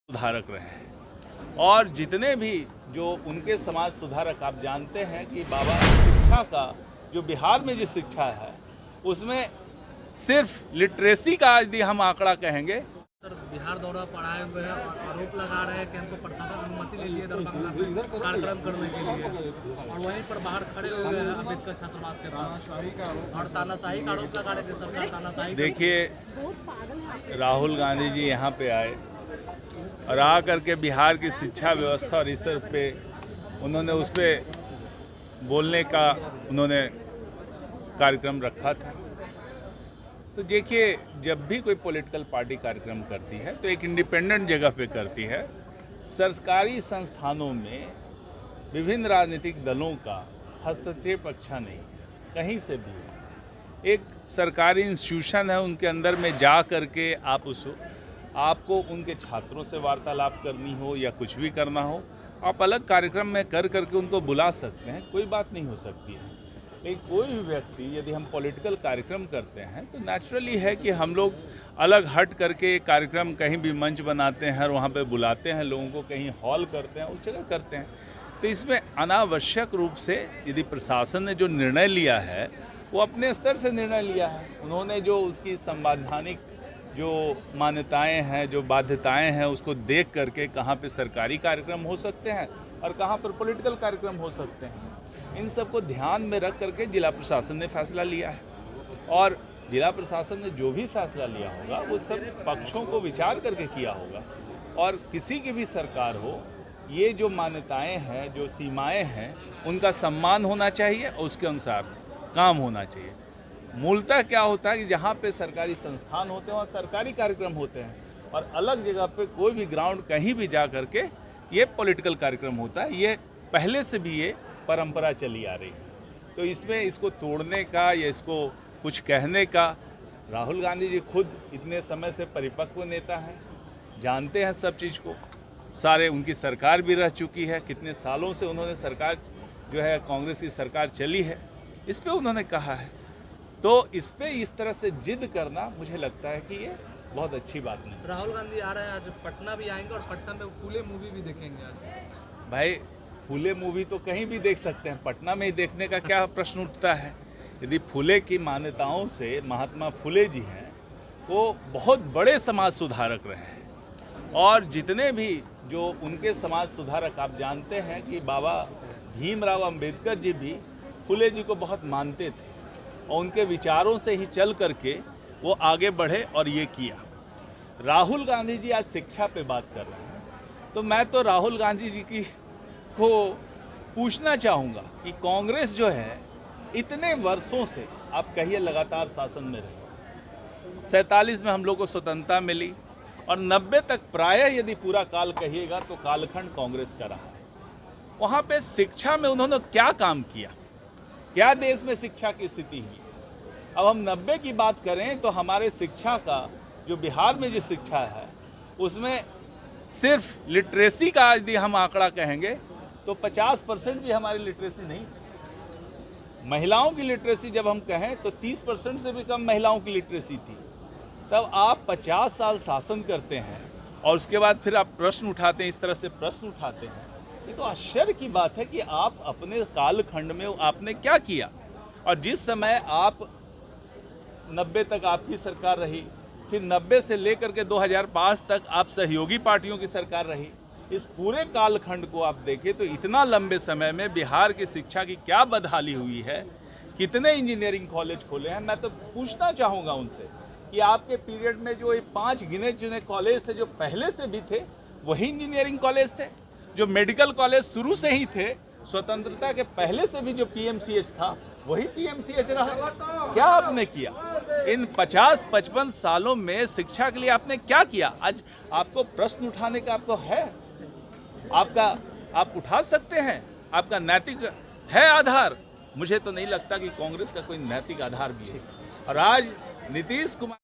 सुधारक रहे और जितने भी जो उनके समाज सुधारक, आप जानते हैं कि बाबा शिक्षा का जो बिहार में जो शिक्षा है उसमें सिर्फ लिटरेसी का यदि हम आंकड़ा कहेंगे। सर, बिहार दौरा पर आए हुए हैं और आरोप लगा रहे हैं कि हमको प्रशासन अनुमति ले लिए दरभंगा में कार्यक्रम करने के लिए, और वहीं पर बाहर खड़े हो गए हैं अम्बेडकर छात्रावास के पास और तानाशाही का आरोप लगा रहे थे। सरकार तानाशाही। देखिए, राहुल गांधी जी यहाँ पे आए और आ करके बिहार की शिक्षा व्यवस्था और इस पे उन्होंने उस पर बोलने का उन्होंने कार्यक्रम रखा था। तो देखिए, जब भी कोई पॉलिटिकल पार्टी कार्यक्रम करती है तो एक इंडिपेंडेंट जगह पे करती है। सरकारी संस्थानों में विभिन्न राजनीतिक दलों का हस्तक्षेप अच्छा नहीं, कहीं से भी। एक सरकारी इंस्टीट्यूशन है, उनके अंदर में जा करके आपको उनके छात्रों से वार्तालाप करनी हो या कुछ भी करना हो, आप अलग कार्यक्रम में कर करके उनको बुला सकते हैं, कोई बात नहीं हो सकती है। लेकिन कोई भी व्यक्ति यदि हम पॉलिटिकल कार्यक्रम करते हैं तो नेचुरली है कि हम लोग अलग हट करके कार्यक्रम कहीं भी मंच बनाते हैं और वहाँ पे बुलाते हैं लोगों को, कहीं हॉल करते हैं, उस जगह करते हैं। तो इसमें अनावश्यक रूप से यदि प्रशासन ने जो निर्णय लिया है वो अपने स्तर से निर्णय लिया है। उन्होंने जो उसकी संवैधानिक जो मान्यताएं हैं, जो बाध्यताएं हैं, उसको देख करके कहाँ पे सरकारी कार्यक्रम हो सकते हैं और कहाँ पर पॉलिटिकल कार्यक्रम हो सकते हैं, इन सबको ध्यान में रख करके जिला प्रशासन ने फैसला लिया है। और जिला प्रशासन ने जो भी फैसला लिया होगा वो सब पक्षों को विचार करके किया होगा। और किसी की भी सरकार हो, ये जो मान्यताएं हैं, जो सीमाएं हैं, उनका सम्मान होना चाहिए और उसके अनुसार काम होना चाहिए। मूलतः क्या होता है कि जहाँ पे सरकारी संस्थान होते हैं वहाँ सरकारी कार्यक्रम होते हैं, और अलग जगह पे कोई भी ग्राउंड कहीं भी जा करके ये पॉलिटिकल कार्यक्रम होता है। ये पहले से भी ये परंपरा चली आ रही है। तो इसमें इसको तोड़ने का या इसको कुछ कहने का, राहुल गांधी जी खुद इतने समय से परिपक्व नेता हैं, जानते हैं सब चीज़ को, सारे उनकी सरकार भी रह चुकी है, कितने सालों से उन्होंने सरकार जो है कांग्रेस की सरकार चली है, इस पर उन्होंने कहा है। तो इस पे इस तरह से जिद करना मुझे लगता है कि ये बहुत अच्छी बात नहीं। राहुल गांधी आ रहे हैं, आज पटना भी आएंगे और पटना में फूले मूवी भी देखेंगे आज। भाई, फूले मूवी तो कहीं भी देख सकते हैं, पटना में ही देखने का क्या प्रश्न उठता है। यदि फूले की मान्यताओं से महात्मा फूले जी हैं, वो बहुत बड़े समाज सुधारक रहे हैं और जितने भी जो उनके समाज सुधारक, आप जानते हैं कि बाबा भीमराव अंबेडकर जी भी फूले जी को बहुत मानते थे और उनके विचारों से ही चल करके वो आगे बढ़े और ये किया। राहुल गांधी जी आज शिक्षा पे बात कर रहे हैं, तो मैं तो राहुल गांधी जी की को पूछना चाहूँगा कि कांग्रेस जो है इतने वर्षों से, आप कहिए, लगातार शासन में रही। 47 में हम लोग को स्वतंत्रता मिली और 90 तक प्रायः यदि पूरा काल कहिएगा तो कालखंड कांग्रेस का रहा है। वहाँ पे शिक्षा में उन्होंने क्या काम किया, क्या देश में शिक्षा की स्थिति हुई। अब हम 90 की बात करें तो हमारे शिक्षा का जो बिहार में जो शिक्षा है उसमें सिर्फ लिटरेसी का यदि हम आंकड़ा कहेंगे तो 50% भी हमारी लिटरेसी नहीं। महिलाओं की लिटरेसी जब हम कहें तो 30% से भी कम महिलाओं की लिटरेसी थी। तब आप 50 साल शासन करते हैं और उसके बाद फिर आप प्रश्न उठाते हैं, इस तरह से प्रश्न उठाते हैं। ये तो आश्चर्य की बात है कि आप अपने कालखंड में आपने क्या किया। और जिस समय आप 90 तक आपकी सरकार रही, फिर 90 से लेकर के 2005 तक आप सहयोगी पार्टियों की सरकार रही, इस पूरे कालखंड को आप देखें तो इतना लंबे समय में बिहार की शिक्षा की क्या बदहाली हुई है। कितने इंजीनियरिंग कॉलेज खोले हैं। मैं तो पूछना चाहूँगा उनसे कि आपके पीरियड में जो ये 5 गिने चुने कॉलेज थे जो पहले से भी थे, वही इंजीनियरिंग कॉलेज थे। जो मेडिकल कॉलेज शुरू से ही थे, स्वतंत्रता के पहले से भी जो PMCH था वही PMCH रहा। क्या आपने किया इन 50-55 सालों में शिक्षा के लिए? आपने क्या किया? आज आपको प्रश्न उठाने का आपको है, आप उठा सकते हैं, आपका नैतिक है आधार। मुझे तो नहीं लगता कि कांग्रेस का कोई नैतिक आधार भी है। और आज नीतीश कुमार